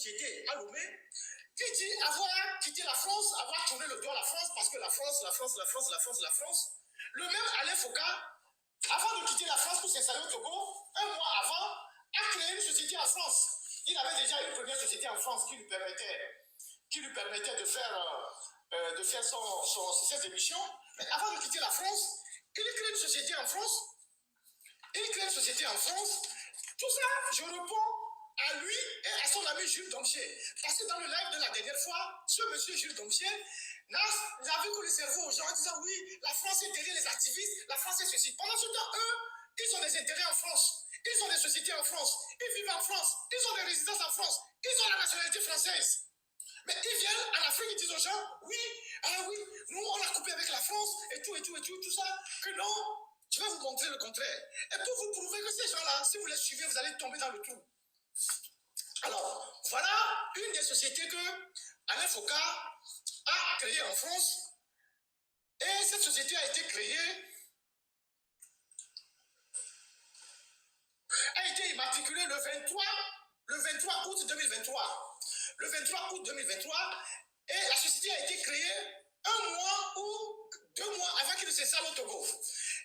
société à Lomé qui dit avoir quitté la France, avoir tourné le dos à la France parce que la France. Le même Alain Foucault, avant de quitter la France pour s'installer au Togo, un mois avant, a créé une société en France. Il avait déjà une première société en France qui lui permettait de faire ses émissions. Mais avant de quitter la France, il crée une société en France. Tout ça, je réponds à lui et à son ami Jules Domchier. Parce que dans le live de la dernière fois, ce monsieur Jules Domchier n'a vu que le cerveau aux gens en disant oui, la France est derrière les activistes, la France est ceci. Pendant ce temps, eux, ils ont des intérêts en France, ils ont des sociétés en France, ils vivent en France, ils ont des résidences en France, ils ont la nationalité française. Mais ils viennent en Afrique, ils disent aux gens, oui, nous on a coupé avec la France et tout ça, que non. Je vais vous montrer le contraire. Et pour vous prouver que ces gens-là, si vous les suivez, vous allez tomber dans le trou. Alors, voilà une des sociétés que Alain Foucault a créée en France. Et cette société a été immatriculée le 23 août 2023. Le 23 août 2023, et la société a été créée 1 mois ou 2 mois avant qu'il ne s'installe au Togo.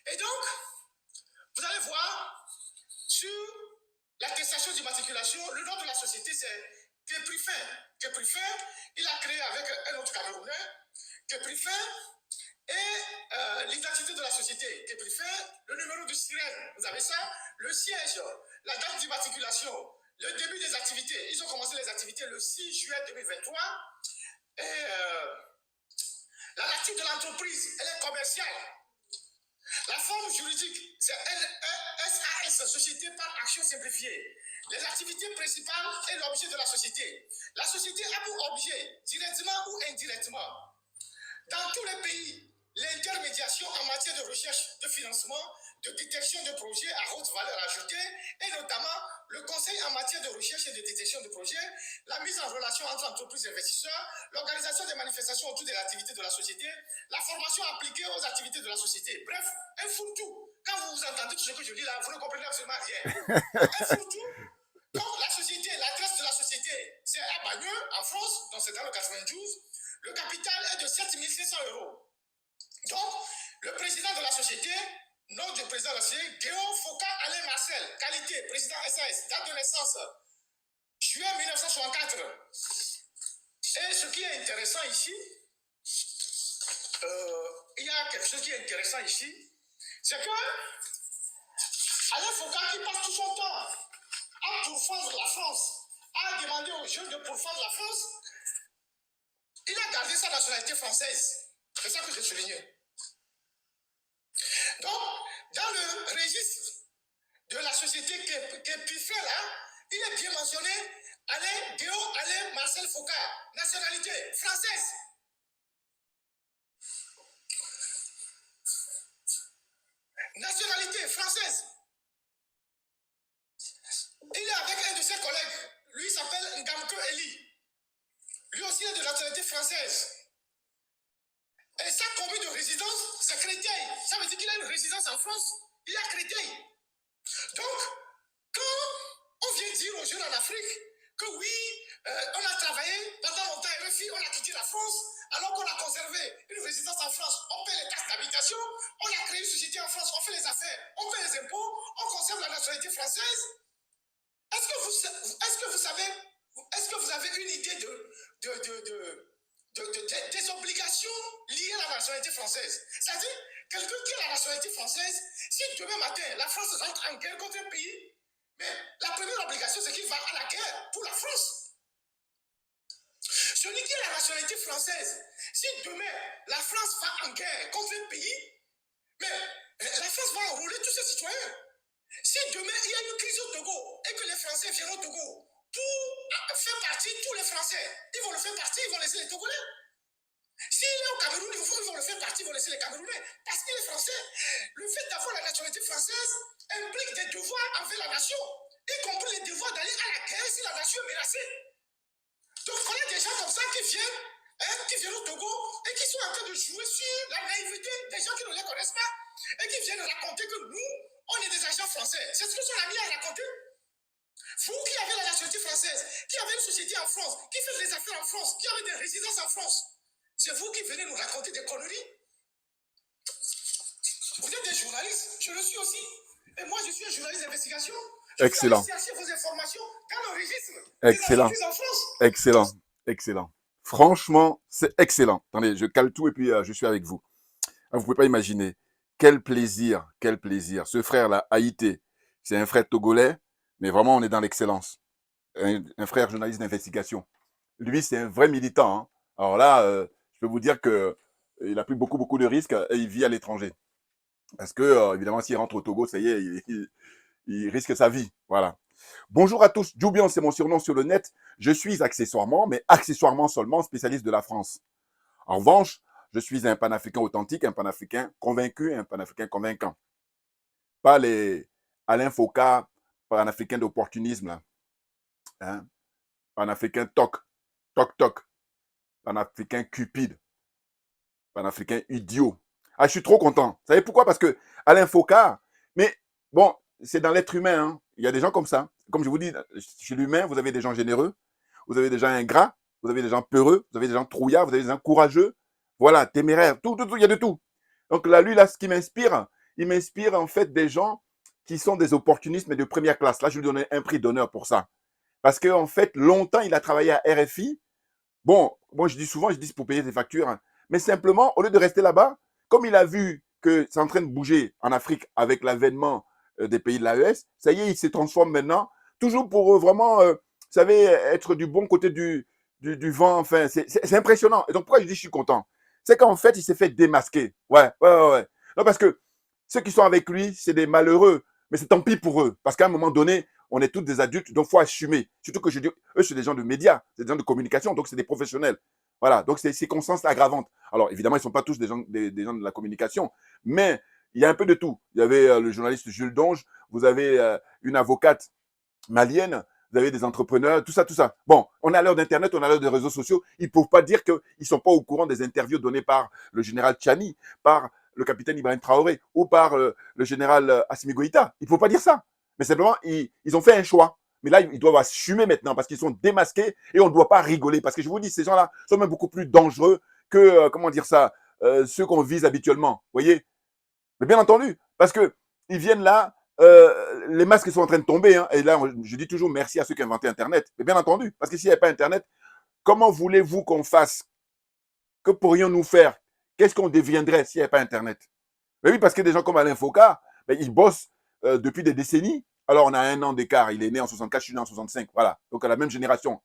Et donc, vous allez voir, sur l'attestation d'immatriculation, le nom de la société c'est Keprifin. Il a créé avec un autre Camerounais, Keprifin, et l'identité de la société, Keprifin, le numéro de sirène, vous avez ça, le siège, la date d'immatriculation, le début des activités. Ils ont commencé les activités le 6 juillet 2023, et la nature de l'entreprise, elle est commerciale. La forme juridique, c'est SAS, Société par Action Simplifiée. Les activités principales et l'objet de la société. La société a pour objet, directement ou indirectement, dans tous les pays, l'intermédiation en matière de recherche, de financement, de détection de projets à haute valeur ajoutée, et notamment le conseil en matière de recherche et de détection de projets, la mise en relation entre entreprises et investisseurs, l'organisation des manifestations autour de l'activité de la société, la formation appliquée aux activités de la société. Bref, un fourre-tout. Quand vous entendez tout ce que je dis là, vous ne comprenez absolument rien. Un fourre-tout. Donc la société, l'adresse de la société, c'est à Bagneux, en France, donc c'est dans le 92. Le capital est de 7 500 €. Donc, le président de la société, nom du président de la société, Guillaume Foucault Alain Marcel, qualité, président SAS, date de naissance, juillet 1964. Et ce qui est intéressant ici, il y a quelque chose qui est intéressant ici, c'est que Alain Foucault, qui passe tout son temps à pourfendre la France, a demandé aux jeunes de pourfendre la France, il a gardé sa nationalité française. C'est ça que j'ai souligné. Donc, dans le registre de la société qui est plus fait là, il est bien mentionné Alain Marcel Foucault, nationalité française. Nationalité française. Il est avec un de ses collègues. Lui, il s'appelle Ngamke Eli. Lui aussi est de nationalité française. Et sa commune de résidence, c'est Créteil. Ça veut dire qu'il a une résidence en France. Il est à Créteil. Donc, quand on vient dire aux jeunes en Afrique que oui, on a travaillé pendant longtemps et RFI, on a quitté la France, alors qu'on a conservé une résidence en France, on paie les taxes d'habitation, on a créé une société en France, on fait les affaires, on paie les impôts, on conserve la nationalité française. Est-ce que vous avez une idée des obligations liées à la nationalité française? C'est-à-dire, quelqu'un qui a la nationalité française, si demain matin, la France rentre en guerre contre un pays, mais la première obligation, c'est qu'il va à la guerre pour la France. Celui qui a la nationalité française, si demain, la France va en guerre contre un pays, mais la France va enrôler tous ses citoyens. Si demain, il y a une crise au Togo et que les Français viennent au Togo pour faire partie, tous les Français, ils vont le faire partie, ils vont laisser les Togolais. S'il est au Cameroun, ils vont le faire partie, ils vont laisser les Camerounais. Parce que les Français, le fait d'avoir la nationalité française implique des devoirs envers la nation, y compris les devoirs d'aller à la guerre si la nation est menacée. Donc, il y a des gens comme ça qui viennent au Togo et qui sont en train de jouer sur la naïveté des gens qui ne les connaissent pas et qui viennent raconter que nous, on est des agents français. C'est ce que son ami a raconté. Vous qui avez la nationalité française, qui avez une société en France, qui fait des affaires en France, qui avez des résidences en France, c'est vous qui venez nous raconter des conneries. Vous êtes des journalistes, je le suis aussi. Et moi, je suis un journaliste d'investigation. Excellent. Chercher vos informations dans le registre Excellent. des entreprises en France. Excellent. Excellent. Franchement, c'est excellent. Attendez, je cale tout et puis je suis avec vous. Vous ne pouvez pas imaginer. Quel plaisir, quel plaisir. Ce frère-là, Haïté, c'est un frère togolais, mais vraiment, on est dans l'excellence. Un frère journaliste d'investigation. Lui, c'est un vrai militant. Hein. Alors là, je peux vous dire qu'il a pris beaucoup de risques et il vit à l'étranger. Parce que, évidemment, s'il rentre au Togo, ça y est, il risque sa vie. Voilà. Bonjour à tous. Djoubian, c'est mon surnom sur le net. Je suis accessoirement, mais accessoirement seulement, spécialiste de la France. En revanche, je suis un panafricain authentique, un panafricain convaincu, un panafricain convaincant. Pas les Alain Foucault, panafricain d'opportunisme, là. Hein? Panafricain toc, panafricain cupide, panafricain idiot. Ah, je suis trop content. Vous savez pourquoi? Parce que Alain Foucault, mais bon, c'est dans l'être humain. Hein. Il y a des gens comme ça. Comme je vous dis, chez l'humain, vous avez des gens généreux, vous avez des gens ingrats, vous avez des gens peureux, vous avez des gens trouillards, vous avez des gens courageux, voilà, téméraires, tout, il y a de tout. Donc là, lui, là, ce qui m'inspire, il m'inspire en fait des gens qui sont des opportunistes, mais de première classe. Là, je lui donne un prix d'honneur pour ça. Parce qu'en fait, longtemps, il a travaillé à RFI. Bon, moi, je dis souvent, je dis c'est pour payer ses factures. Hein. Mais simplement, au lieu de rester là-bas, comme il a vu que c'est en train de bouger en Afrique avec l'avènement des pays de l'AES, ça y est, il se transforme maintenant, toujours pour vraiment, vous savez, être du bon côté du vent. Enfin, c'est impressionnant. Et donc, pourquoi je dis je suis content? C'est qu'en fait, il s'est fait démasquer. Ouais. Non, parce que ceux qui sont avec lui, c'est des malheureux. Mais c'est tant pis pour eux. Parce qu'à un moment donné, on est tous des adultes, donc il faut assumer. Surtout que je dis, eux, c'est des gens de médias, c'est des gens de communication, donc c'est des professionnels. Voilà, donc c'est circonstances aggravantes. Alors, évidemment, ils ne sont pas tous des gens de la communication, mais il y a un peu de tout. Il y avait le journaliste Jules Donge, vous avez une avocate malienne, vous avez des entrepreneurs, tout ça. Bon, on a l'heure d'Internet, on a l'heure des réseaux sociaux. Ils ne peuvent pas dire qu'ils ne sont pas au courant des interviews données par le général Tchani, par le capitaine Ibrahim Traoré ou par le général Assimi Goïta. Ils ne peuvent pas dire ça. Mais simplement, ils ont fait un choix. Mais là, ils doivent assumer maintenant parce qu'ils sont démasqués et on ne doit pas rigoler. Parce que je vous dis, ces gens-là sont même beaucoup plus dangereux que, comment dire ça, ceux qu'on vise habituellement. Vous voyez? Mais bien entendu, parce que ils viennent là, les masques sont en train de tomber. Hein, et là, je dis toujours merci à ceux qui ont inventé Internet. Mais bien entendu, parce que s'il n'y avait pas Internet, comment voulez-vous qu'on fasse? Que pourrions-nous faire? Qu'est-ce qu'on deviendrait s'il n'y avait pas Internet? Mais oui, parce que des gens comme Alain Foucault, ben, ils bossent depuis des décennies. Alors, on a 1 an d'écart. Il est né en 64, je suis né en 65. Voilà. Donc, à la même génération,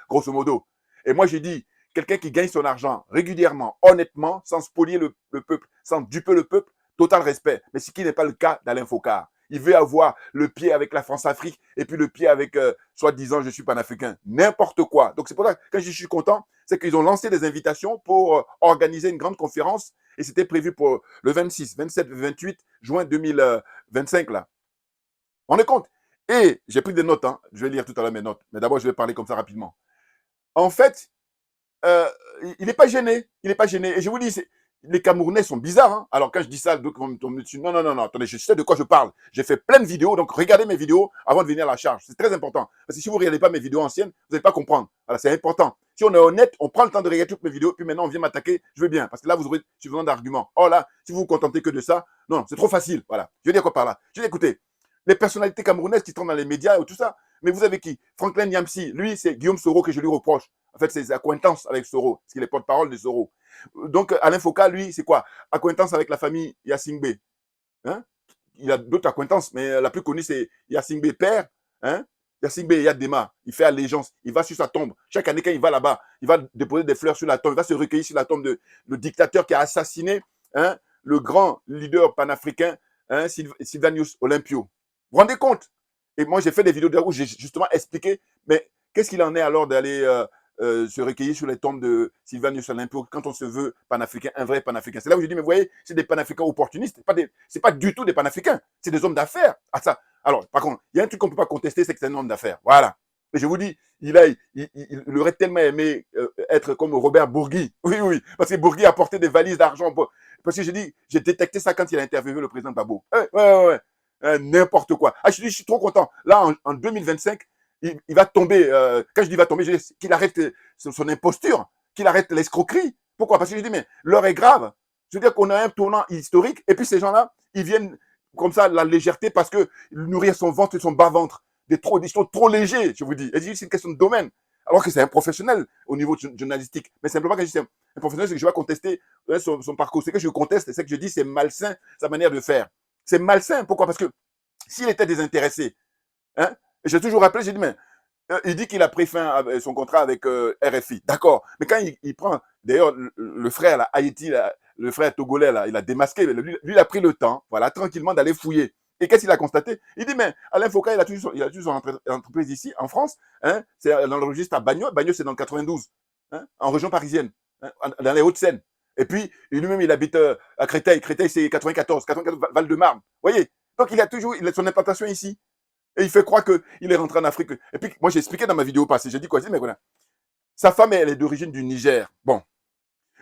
grosso modo. Et moi, j'ai dit, quelqu'un qui gagne son argent régulièrement, honnêtement, sans spolier le peuple, sans duper le peuple, total respect. Mais ce qui n'est pas le cas d'Alain Foucault. Il veut avoir le pied avec la France-Afrique et puis le pied avec, soi-disant, je suis panafricain. N'importe quoi. Donc, c'est pour ça que quand je suis content, c'est qu'ils ont lancé des invitations pour organiser une grande conférence et c'était prévu pour le 26, 27, 28 juin 2025 là. On est compte. Et j'ai pris des notes, hein. Je vais lire tout à l'heure mes notes, mais d'abord je vais parler comme ça rapidement. En fait, euh, il n'est pas gêné, Et je vous dis, les Camerounais sont bizarres. Hein. Alors quand je dis ça, on me dit non, attendez, je sais de quoi je parle. J'ai fait plein de vidéos, donc regardez mes vidéos avant de venir à la charge. C'est très important. Parce que si vous ne regardez pas mes vidéos anciennes, vous n'allez pas comprendre. Voilà, c'est important. Si on est honnête, on prend le temps de regarder toutes mes vidéos, puis maintenant on vient m'attaquer, je veux bien. Parce que là, vous aurez suffisamment d'arguments. Oh là, si vous vous contentez que de ça, non, c'est trop facile. Voilà. Je veux dire quoi par là? Je veux dire, écoutez, les personnalités camerounaises qui sont dans les médias et tout ça, mais vous avez qui? Franklin Nyamsi, lui, c'est Guillaume Soro que je lui reproche. En fait, c'est ses accointances avec Soro, parce qu'il est porte-parole de Soro. Donc, Alain Foucault, lui, c'est quoi? Accointance avec la famille Yassingbe. Hein? Il a d'autres accointances, mais la plus connue, c'est Yassingbe père. Hein? Yassingbe Yadema, il fait allégeance, il va sur sa tombe. Chaque année, quand il va là-bas, il va déposer des fleurs sur la tombe, il va se recueillir sur la tombe de le dictateur qui a assassiné hein, le grand leader panafricain, hein, Sylvanus Olympio. Vous vous rendez compte? Et moi, j'ai fait des vidéos où j'ai justement expliqué, mais qu'est-ce qu'il en est alors d'aller se recueillir sur les tombes de Sylvanus Olympio quand on se veut panafricain, un vrai panafricain. C'est là où je dis, mais vous voyez, c'est des panafricains opportunistes, c'est pas du tout des panafricains, c'est des hommes d'affaires. Ah, ça. Alors, par contre, il y a un truc qu'on ne peut pas contester, c'est que c'est un homme d'affaires. Voilà. Et je vous dis, il aurait tellement aimé être comme Robert Bourgui. Oui, parce que Bourgui a porté des valises d'argent. Parce que j'ai détecté ça quand il a interviewé le président Gbagbo. Ouais. N'importe quoi. Ah, je suis trop content. Là, en 2025, il va tomber. Quand je dis il va tomber, je dis qu'il arrête son imposture, qu'il arrête l'escroquerie. Pourquoi? Parce que je dis, mais l'heure est grave. Je veux dire qu'on a un tournant historique, et puis ces gens-là, ils viennent comme ça, la légèreté, parce que nourrir son ventre et son bas-ventre, ils sont trop légers, je vous dis. Et je dis, c'est une question de domaine. Alors que c'est un professionnel au niveau journalistique. Mais simplement, quand je dis c'est un professionnel, c'est que je vais contester son parcours. Ce que je conteste, c'est que je dis c'est malsain, sa manière de faire. C'est malsain. Pourquoi? Parce que s'il était désintéressé, hein, j'ai toujours rappelé, j'ai dit, mais il dit qu'il a pris fin à son contrat avec RFI. D'accord. Mais quand il prend, d'ailleurs, le frère, là, Haïti, là, le frère togolais, là, il a démasqué. Lui, il a pris le temps, voilà, tranquillement, d'aller fouiller. Et qu'est-ce qu'il a constaté? Il dit, mais Alain Foucault, il a toujours son entreprise ici, en France. Hein, c'est dans le registre à Bagnols. Bagnols, c'est dans le 92, hein, en région parisienne, hein, dans les Hauts-de-Seine. Et puis, lui-même, il habite à Créteil. Créteil, c'est 94, Val-de-Marne. Vous voyez? Donc, il a son implantation ici. Et il fait croire qu'il est rentré en Afrique. Et puis, moi, j'ai expliqué dans ma vidéo passée. J'ai dit quoi? J'ai dit, mais voilà. Sa femme, elle est d'origine du Niger. Bon.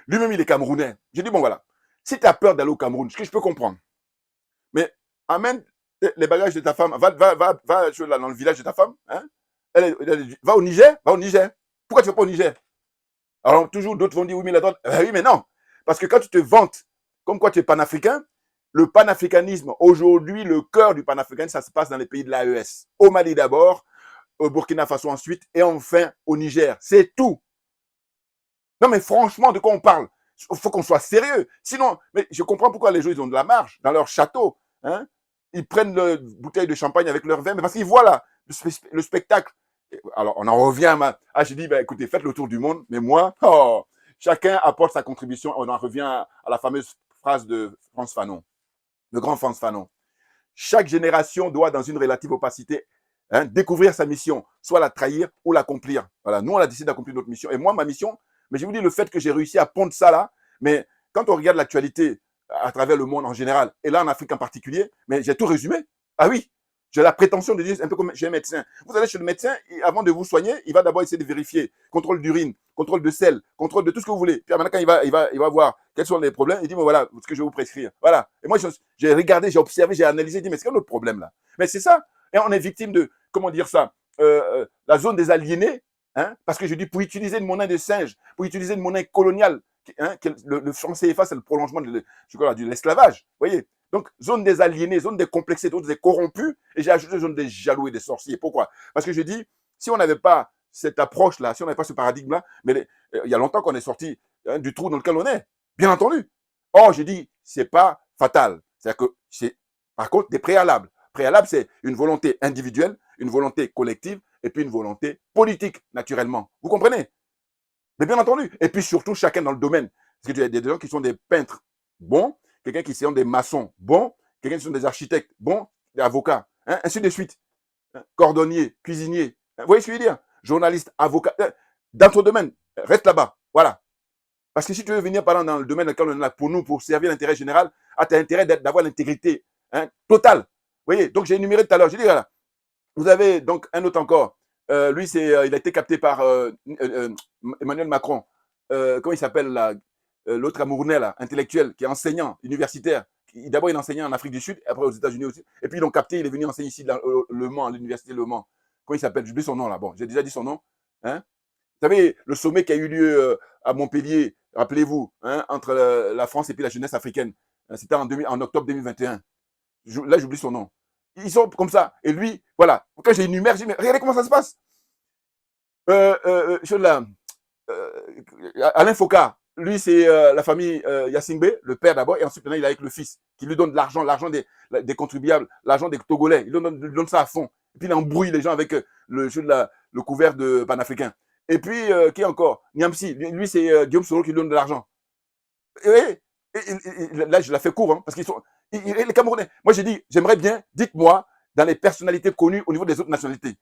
Lui-même, il est camerounais. J'ai dit, bon, voilà. Si tu as peur d'aller au Cameroun, ce que je peux comprendre, mais amène les bagages de ta femme. Va dans le village de ta femme. Hein? Va au Niger. Va au Niger. Pourquoi tu ne vas pas au Niger? Alors, toujours, d'autres vont dire, oui, mais la droite. Oui, mais non. Parce que quand tu te vantes comme quoi tu es panafricain, le panafricanisme, aujourd'hui, le cœur du panafricanisme, ça se passe dans les pays de l'AES. Au Mali d'abord, au Burkina Faso ensuite, et enfin au Niger. C'est tout. Non, mais franchement, de quoi on parle? Il faut qu'on soit sérieux. Sinon, mais je comprends pourquoi les gens, ils ont de la marge dans leur château. Hein? Ils prennent une bouteille de champagne avec leur vin, mais parce qu'ils voient là, le spectacle. Alors, on en revient à... j'ai dit, ben, écoutez, faites le tour du monde, mais moi, chacun apporte sa contribution. On en revient à la fameuse phrase de Frantz Fanon, le grand Frantz Fanon. Chaque génération doit, dans une relative opacité, hein, découvrir sa mission, soit la trahir ou l'accomplir. Voilà, nous, on a décidé d'accomplir notre mission. Et moi, ma mission, mais je vous dis, le fait que j'ai réussi à pondre ça là, mais quand on regarde l'actualité à travers le monde en général, et là en Afrique en particulier, mais j'ai tout résumé. Ah oui, j'ai la prétention de dire, un peu comme chez un médecin. Vous allez chez le médecin, et avant de vous soigner, il va d'abord essayer de vérifier. Contrôle d'urine, contrôle de sel, contrôle de tout ce que vous voulez. Puis maintenant, quand il va voir quels sont les problèmes, il dit, mais voilà, ce que je vais vous prescrire. Voilà. Et moi, j'ai regardé, j'ai observé, j'ai analysé, dit, mais c'est quoi notre problème là? Mais c'est ça. Et on est victime de, comment dire ça, la zone des aliénés. Hein, parce que je dis, pour utiliser une monnaie de singe, pour utiliser une monnaie coloniale, hein, le franc CFA, c'est le prolongement de l'esclavage. Vous voyez? Donc, zone des aliénés, zone des complexés, zone des corrompus, et j'ai ajouté zone des jaloux et des sorciers. Pourquoi? Parce que je dis, si on n'avait pas cette approche-là, si on n'avait pas ce paradigme-là, mais il y a longtemps qu'on est sorti hein, du trou dans lequel on est, bien entendu. Or, j'ai dit, c'est pas fatal. C'est-à-dire que c'est, par contre, des préalables. Préalable, c'est une volonté individuelle, une volonté collective, et puis une volonté politique, naturellement. Vous comprenez? Mais bien entendu. Et puis surtout, chacun dans le domaine. Parce qu'il y a des gens qui sont des peintres bons, quelqu'un qui sont des maçons bons, quelqu'un qui sont des architectes bons, des avocats, hein, ainsi de suite. Cordonnier, cuisinier. Vous voyez ce que je veux dire? Journaliste, avocat. Dans ton domaine, reste là-bas. Voilà. Parce que si tu veux venir, par exemple, dans le domaine dans lequel on est là, pour nous, pour servir l'intérêt général, tu as intérêt d'avoir l'intégrité hein, totale. Vous voyez? Donc, j'ai énuméré tout à l'heure. J'ai dit, voilà. Vous avez donc un autre encore. Lui, il a été capté par Emmanuel Macron. Comment il s'appelle là l'autre Camerounais, là, intellectuel, qui est enseignant, universitaire. D'abord, il enseignait en Afrique du Sud, après aux États-Unis aussi. Et puis, ils l'ont capté, il est venu enseigner ici dans Le Mans, à l'université Le Mans. Comment il s'appelle? J'oublie son nom là. Bon, j'ai déjà dit son nom. Hein? Vous savez, le sommet qui a eu lieu à Montpellier, rappelez-vous, hein, entre la France et puis la jeunesse africaine. C'était en octobre 2021. Là, j'oublie son nom. Ils sont comme ça. Et lui, voilà. Quand j'ai énumère, je dis, mais regardez comment ça se passe. Alain Foucault, lui, c'est la famille Yassingbe, le père d'abord, et ensuite, maintenant, il est avec le fils, qui lui donne de l'argent des contribuables, l'argent des Togolais. Il donne ça à fond. Et puis, il embrouille les gens avec le couvert de panafricain. Et puis, qui encore? Niamsi, lui, c'est Guillaume Soro qui lui donne de l'argent. Et là, je la fais court, hein, parce qu'ils sont. Les Camerounais. Moi, j'ai dit, j'aimerais bien, dites-moi, dans les personnalités connues au niveau des autres nationalités.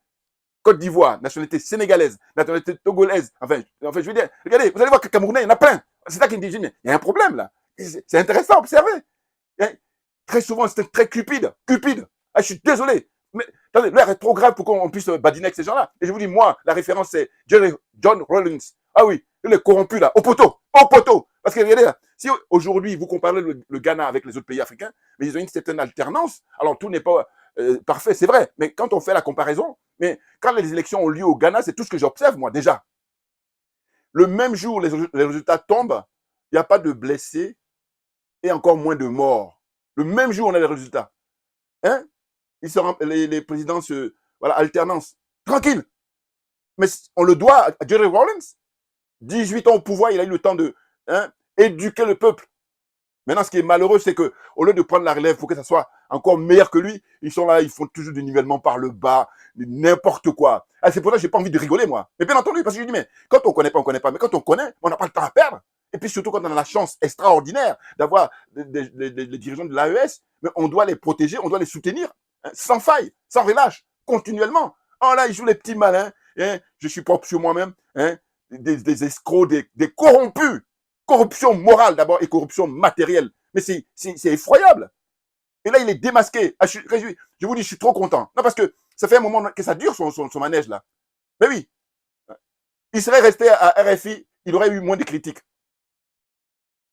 Côte d'Ivoire, nationalité sénégalaise, nationalité togolaise. Enfin, je veux dire, regardez, vous allez voir que Camerounais, il y en a plein. C'est ça qui me dit, mais il y a un problème là. C'est intéressant à observer. Très souvent, c'est très cupide. Ah, je suis désolé. Mais attendez, l'air est trop grave pour qu'on puisse badiner avec ces gens-là. Et je vous dis, moi, la référence, c'est John Rawlings. Ah oui, il est corrompu là, au poteau. Parce que regardez là, si aujourd'hui vous comparez le Ghana avec les autres pays africains, mais ils ont une certaine alternance. Alors tout n'est pas parfait, c'est vrai. Mais quand on fait la comparaison, Mais quand les élections ont lieu au Ghana, c'est tout ce que j'observe, moi, déjà. Le même jour, les résultats tombent, il n'y a pas de blessés et encore moins de morts. Le même jour, on a les résultats. Hein? Les présidents se. Voilà, alternance. Tranquille. Mais on le doit à Jerry Rawlings. 18 ans au pouvoir, il a eu le temps de éduquer le peuple. Maintenant, ce qui est malheureux, c'est qu'au lieu de prendre la relève pour que ça soit encore meilleur que lui, ils sont là, ils font toujours du nivellement par le bas, n'importe quoi. Ah, c'est pour ça que je n'ai pas envie de rigoler, moi. Mais bien entendu, parce que je dis, mais quand on ne connaît pas, on ne connaît pas. Mais quand on connaît, on n'a pas le temps à perdre. Et puis surtout quand on a la chance extraordinaire d'avoir des dirigeants de l'AES, mais on doit les protéger, on doit les soutenir, hein, sans faille, sans relâche, continuellement. Oh là, ils jouent les petits malins, hein, je suis propre sur moi-même, hein, des escrocs, des corrompus. Corruption morale d'abord et corruption matérielle. Mais c'est effroyable. Et là, il est démasqué. Ah, je vous dis, je suis trop content. Non, parce que ça fait un moment que ça dure son manège là. Mais oui, il serait resté à RFI, il aurait eu moins de critiques.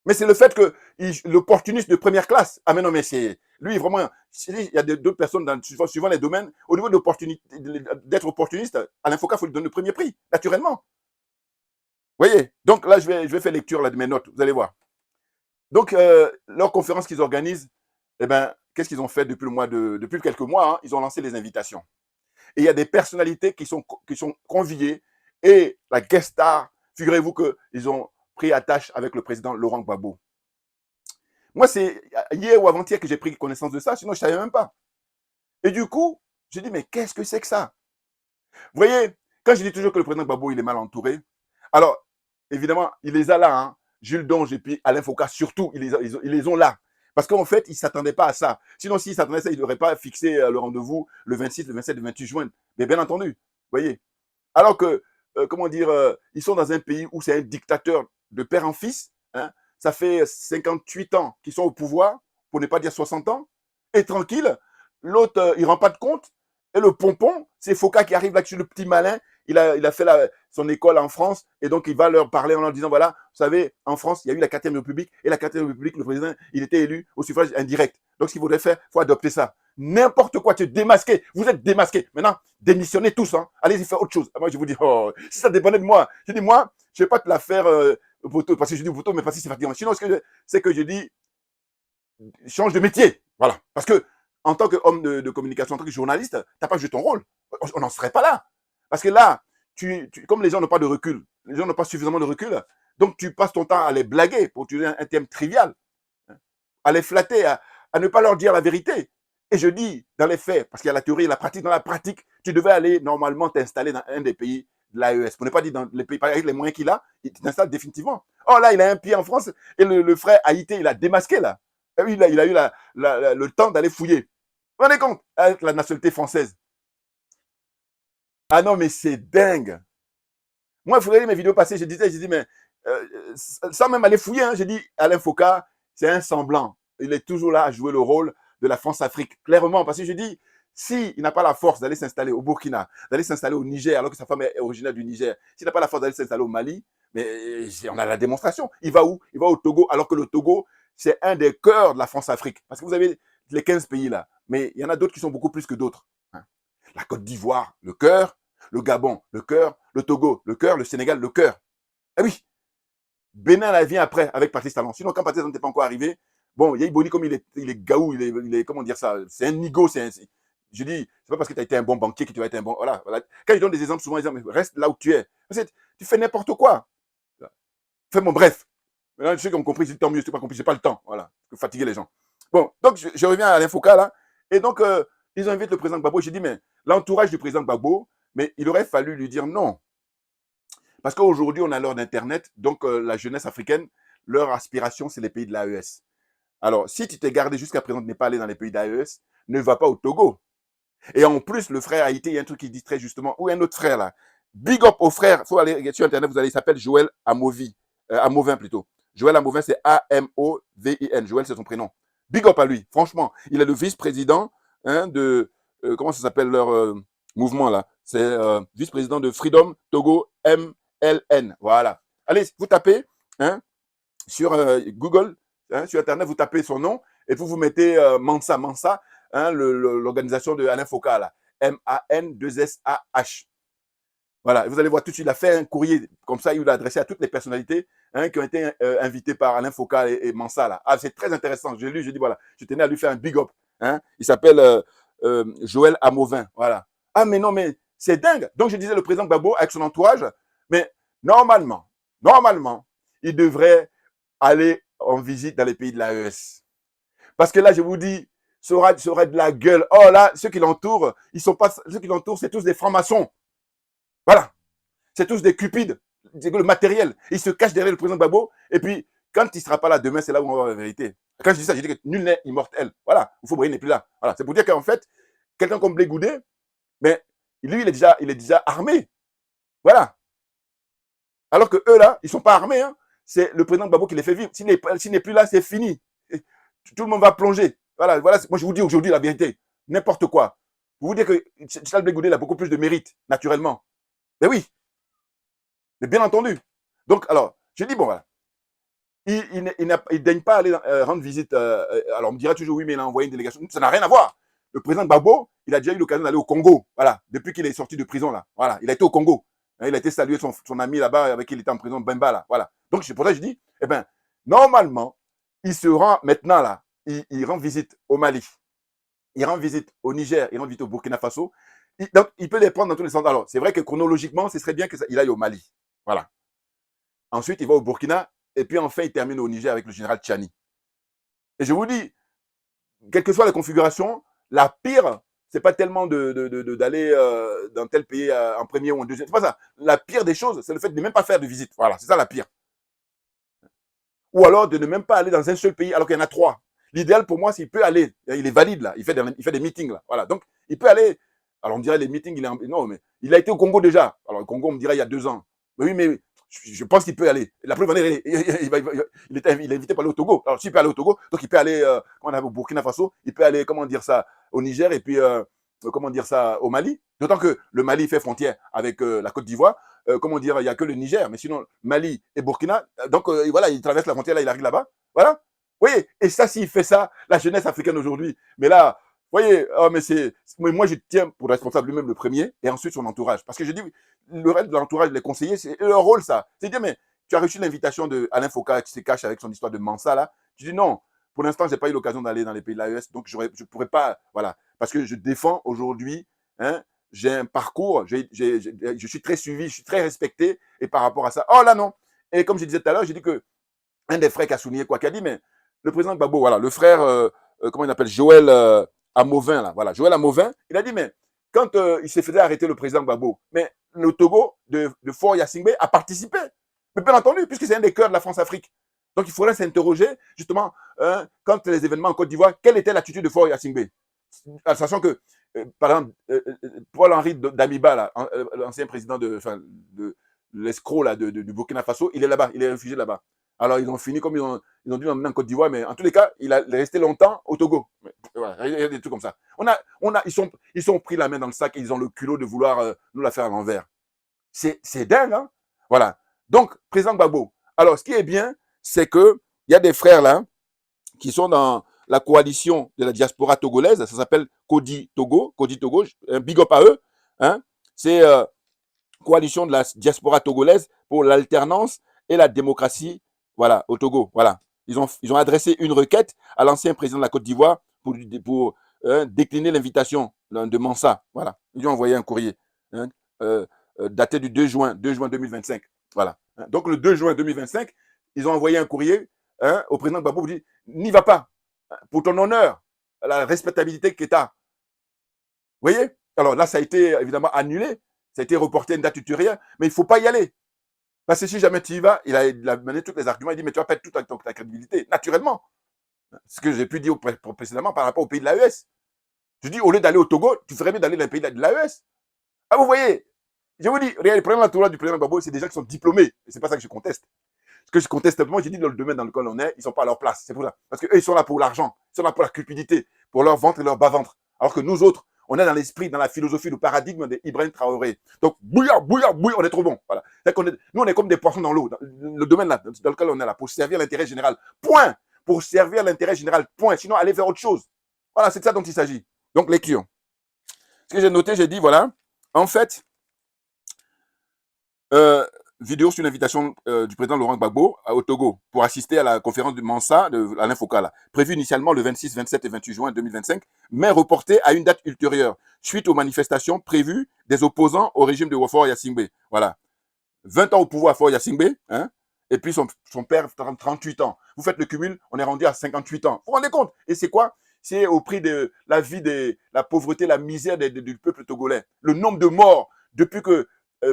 Mais c'est le fait que l'opportuniste de première classe. Ah, mais non, mais c'est. Lui, vraiment, il y a d'autres personnes suivant les domaines. Au niveau d'être opportuniste, Alain Foka, il faut lui donner le premier prix, naturellement. Vous voyez? Donc là, je vais faire lecture là, de mes notes, vous allez voir. Donc, leur conférence qu'ils organisent, eh ben, qu'est-ce qu'ils ont fait depuis quelques mois, hein, ils ont lancé les invitations. Et il y a des personnalités qui sont conviées. Et la guest star, figurez-vous qu'ils ont pris attache avec le président Laurent Gbagbo. Moi, c'est hier ou avant-hier que j'ai pris connaissance de ça, sinon je ne savais même pas. Et du coup, j'ai dit, mais qu'est-ce que c'est que ça? Vous voyez, quand je dis toujours que le président Gbagbo, il est mal entouré, alors, évidemment, il les a là, hein. Jules Donge et puis Alain Foka, surtout, ils les ont là. Parce qu'en fait, ils ne s'attendaient pas à ça. Sinon, s'ils s'attendaient à ça, ils n'auraient pas fixé le rendez-vous le 26, le 27, le 28 juin. Mais bien entendu, vous voyez. Alors que, comment dire, ils sont dans un pays où c'est un dictateur de père en fils. Hein. Ça fait 58 ans qu'ils sont au pouvoir, pour ne pas dire 60 ans. Et tranquille, l'autre, il ne rend pas de compte. Et le pompon, c'est Foka qui arrive là sur le petit malin. Il a fait son école en France et donc il va leur parler en leur disant, voilà, vous savez, en France, il y a eu la 4e République et la 4e République, le président, il était élu au suffrage indirect. Donc, ce qu'il faudrait faire, il faut adopter ça. N'importe quoi, tu es démasqué. Vous êtes démasqué. Maintenant, démissionnez tous. Hein. Allez-y faire autre chose. Moi, je vous dis, oh, si ça dépendait de moi, je dis, moi, je ne vais pas te la faire photo, parce que je dis photo, mais parce que c'est fatigant. Sinon, c'est que je dis, change de métier. Voilà. Parce que, en tant qu'homme de communication, en tant que journaliste, tu n'as pas joué ton rôle. On n'en serait pas là. Parce que là, comme les gens n'ont pas de recul, les gens n'ont pas suffisamment de recul, donc tu passes ton temps à les blaguer pour utiliser un thème trivial, à les flatter, à ne pas leur dire la vérité. Et je dis, dans les faits, parce qu'il y a la théorie et la pratique, dans la pratique, tu devais aller normalement t'installer dans un des pays de l'AES. Pour ne pas dire dans les pays, avec les moyens qu'il a, il t'installes définitivement. Oh là, il a un pied en France et le frère Haïté, il a démasqué là. Et oui, il a eu le temps d'aller fouiller. Vous vous rendez compte? Avec la nationalité française. Ah non, mais c'est dingue. Moi, il faudrait mes vidéos passées, je dis, mais sans même aller fouiller, hein, j'ai dit, Alain Foka, c'est un semblant. Il est toujours là à jouer le rôle de la France-Afrique, clairement. Parce que je dis, s'il n'a pas la force d'aller s'installer au Burkina, d'aller s'installer au Niger, alors que sa femme est originaire du Niger, s'il n'a pas la force d'aller s'installer au Mali, mais on a la démonstration. Il va où? Il va au Togo, alors que le Togo, c'est un des cœurs de la France-Afrique. Parce que vous avez les 15 pays là, mais il y en a d'autres qui sont beaucoup plus que d'autres. Hein. La Côte d'Ivoire, le cœur. Le Gabon, le cœur. Le Togo, le cœur. Le Sénégal, le cœur. Eh oui, Bénin, là, vient après avec Patrice Talon. Sinon, quand Patrice Talon n'était pas encore arrivé, bon, Yahi Boni, comme il est gaou, il est, comment dire ça, c'est un nigo, je dis, c'est pas parce que tu as été un bon banquier que tu vas être un bon. Voilà. Quand ils donnent des exemples, souvent, ils disent, mais reste là où tu es. Parce que tu fais n'importe quoi. Fais mon bref. Maintenant, ceux qui ont compris, c'est tant mieux, ceux qui n'ont pas compris, j'ai pas le temps. Voilà. Faut fatiguer les gens. Bon, donc, je reviens à l'info là. Et donc, ils invitent le président Gbagbo. J'ai dit, mais l'entourage du président Gbagbo, mais il aurait fallu lui dire non. Parce qu'aujourd'hui, on a l'heure d'Internet, donc la jeunesse africaine, leur aspiration, c'est les pays de l'AES. Alors, si tu t'es gardé jusqu'à présent de ne pas aller dans les pays d'AES, ne va pas au Togo. Et en plus, le frère Haïté, il y a un truc qui dit très justement, ou un autre frère là. Big up au frère, il faut aller sur Internet, vous allez, il s'appelle Joël Amovin plutôt. Joël Amovin, c'est A-M-O-V-I-N. Joël, c'est son prénom. Big up à lui, franchement. Il est le vice-président de, comment ça s'appelle leur mouvement là? C'est vice-président de Freedom Togo MLN. Voilà. Allez, vous tapez sur Google, sur Internet, vous tapez son nom et vous mettez Mansa, l'organisation de Alain Foka là. Mansah. Voilà, vous allez voir tout de suite, il a fait un courrier comme ça, il l'a adressé à toutes les personnalités qui ont été invitées par Alain Foka et Mansah. Là. Ah, c'est très intéressant. J'ai lu, j'ai dit, voilà, je tenais à lui faire un big up. Il s'appelle Joël Amovin. Voilà. Ah, mais non, mais c'est dingue. Donc, je disais, le président Gbagbo, avec son entourage, mais normalement, il devrait aller en visite dans les pays de l'AES. Parce que là, je vous dis, ça aurait de la gueule. Oh là, ceux qui l'entourent, c'est tous des francs-maçons. Voilà. C'est tous des cupides. C'est le matériel. Ils se cachent derrière le président Gbagbo. Et puis, quand il ne sera pas là demain, c'est là où on va voir la vérité. Quand je dis ça, je dis que nul n'est immortel. Voilà. Oufo-Boigny n'est plus là. Voilà. C'est pour dire qu'en fait, quelqu'un comme Blé Goudé, mais lui, il est déjà armé. Voilà. Alors que eux, là, ils ne sont pas armés. Hein. C'est le président Gbagbo qui les fait vivre. S'il n'est plus là, c'est fini. Tout le monde va plonger. Voilà. Moi, je vous dis aujourd'hui la vérité. N'importe quoi. Vous vous dites que Charles Blé Goudé a beaucoup plus de mérite, naturellement. Mais oui. Mais bien entendu. Donc, alors, je dis, bon, voilà. Il ne daigne pas aller rendre visite. Alors, on me dira toujours, oui, mais il a envoyé une délégation. Ça n'a rien à voir. Le président Gbagbo, il a déjà eu l'occasion d'aller au Congo. Voilà, depuis qu'il est sorti de prison, là. Voilà, il a été au Congo. Il a été salué son ami là-bas avec qui il était en prison, Bemba, là. Voilà. Donc, c'est pour ça que je dis, eh bien, normalement, il se rend maintenant, là, il rend visite au Mali. Il rend visite au Niger, il rend visite au Burkina Faso. Donc, il peut les prendre dans tous les sens. Alors, c'est vrai que chronologiquement, ce serait bien qu'il aille au Mali. Voilà. Ensuite, il va au Burkina. Et puis, enfin, il termine au Niger avec le général Tchani. Et je vous dis, quelle que soit la configuration, la pire, c'est pas tellement d'aller dans tel pays en premier ou en deuxième. C'est pas ça. La pire des choses, c'est le fait de ne même pas faire de visite. Voilà, c'est ça la pire. Ou alors de ne même pas aller dans un seul pays alors qu'il y en a 3. L'idéal pour moi, c'est qu'il peut aller. Il est valide là. Il fait des meetings là. Voilà. Donc, il peut aller. Alors, on me dirait les meetings, non, mais il a été au Congo déjà. Alors, le Congo, on me dirait il y a 2 ans. Mais oui, mais je pense qu'il peut aller. La preuve, il est invité pour aller au Togo. Alors, s'il peut aller au Togo, donc il peut aller au Burkina Faso, il peut aller, au Niger et puis, au Mali. D'autant que le Mali fait frontière avec la Côte d'Ivoire. Il n'y a que le Niger, mais sinon, Mali et Burkina. Donc, voilà, il traverse la frontière, là, il arrive là-bas. Voilà. Vous voyez, et ça, s'il fait ça, la jeunesse africaine aujourd'hui, mais là, vous voyez, mais moi, je tiens pour responsable lui-même le premier, et ensuite son entourage. Parce que je dis, le reste de l'entourage, les conseillers, c'est leur rôle, ça. C'est dire, mais tu as reçu l'invitation d'Alain Foka qui se cache avec son histoire de Mansah, là. Tu dis non, pour l'instant, je n'ai pas eu l'occasion d'aller dans les pays de l'AES, donc je ne pourrais pas, voilà. Parce que je défends aujourd'hui, j'ai un parcours, je suis très suivi, je suis très respecté, et par rapport à ça, oh là non. Et comme je disais tout à l'heure, j'ai dit que un des frères qui a souligné quoi, qui a dit, mais le président Gbagbo, voilà, le frère, comment il appelle, Joël Amovin, là, voilà, Joël Amovin, il a dit, mais quand il s'est fait arrêter le président Gbagbo, mais le Togo de Faure Gnassingbé a participé. Mais bien entendu, puisque c'est un des cœurs de la France-Afrique. Donc il faudrait s'interroger, justement, quand les événements en Côte d'Ivoire, quelle était l'attitude de Faure Gnassingbé, sachant que, par exemple, Paul-Henri Damiba, l'ancien président de l'escroc là, du Burkina Faso, il est là-bas, il est réfugié là-bas. Alors, ils ont fini comme ils ont dû l'emmener en Côte d'Ivoire, mais en tous les cas, il est resté longtemps au Togo. Mais, voilà, il y a des trucs comme ça. Ils sont pris la main dans le sac et ils ont le culot de vouloir nous la faire à l'envers. C'est dingue, hein? Voilà. Donc, président Gbagbo. Alors, ce qui est bien, c'est qu'il y a des frères là qui sont dans la coalition de la diaspora togolaise. Ça s'appelle Kodi Togo. Un big up à eux. Hein? C'est coalition de la diaspora togolaise pour l'alternance et la démocratie, voilà, au Togo. Voilà. Ils ont adressé une requête à l'ancien président de la Côte d'Ivoire pour décliner l'invitation de Mansah. Voilà. Ils lui ont envoyé un courrier daté du 2 juin 2025. Voilà. Donc le 2 juin 2025, ils ont envoyé un courrier au président Gbagbo pour dire n'y va pas. Pour ton honneur, la respectabilité que tu as. Vous voyez? Alors là, ça a été évidemment annulé. Ça a été reporté à une date ultérieure, mais il ne faut pas y aller. Parce que si jamais tu y vas, il a mené tous les arguments, il dit, mais tu vas perdre toute ta crédibilité, naturellement. Ce que j'ai pu dire précédemment par rapport au pays de l'AES. Je dis, au lieu d'aller au Togo, tu ferais mieux d'aller dans le pays de l'AES. Ah, vous voyez, je vous dis, regardez, le problème entourage du président Gbagbo, c'est des gens qui sont diplômés. Et c'est pas ça que je conteste. Ce que je conteste simplement, j'ai dit, dans le domaine dans lequel on est, ils ne sont pas à leur place. C'est pour ça. Parce qu'eux, ils sont là pour l'argent, ils sont là pour la cupidité, pour leur ventre et leur bas-ventre. Alors que nous autres, on est dans l'esprit, dans la philosophie, le paradigme d'Ibrahim Traoré. Donc, bouillard, on est trop bon. Voilà. Nous, on est comme des poissons dans l'eau, dans le domaine là, dans lequel on est là, pour servir l'intérêt général. Point. Pour servir l'intérêt général. Point. Sinon, aller vers autre chose. Voilà, c'est de ça dont il s'agit. Donc, lecture. Ce que j'ai noté, j'ai dit, voilà, en fait, vidéo sur l'invitation du président Laurent Gbagbo au Togo pour assister à la conférence de Mansa de Alain Foucault, prévue initialement le 26, 27 et 28 juin 2025, mais reportée à une date ultérieure, suite aux manifestations prévues des opposants au régime de Faure Gnassingbé. Voilà. 20 ans au pouvoir, Faure Gnassingbé, hein, et puis son père, 38 ans. Vous faites le cumul, on est rendu à 58 ans. Vous vous rendez compte? Et c'est quoi? C'est au prix de la vie, la pauvreté, la misère du peuple togolais. Le nombre de morts depuis que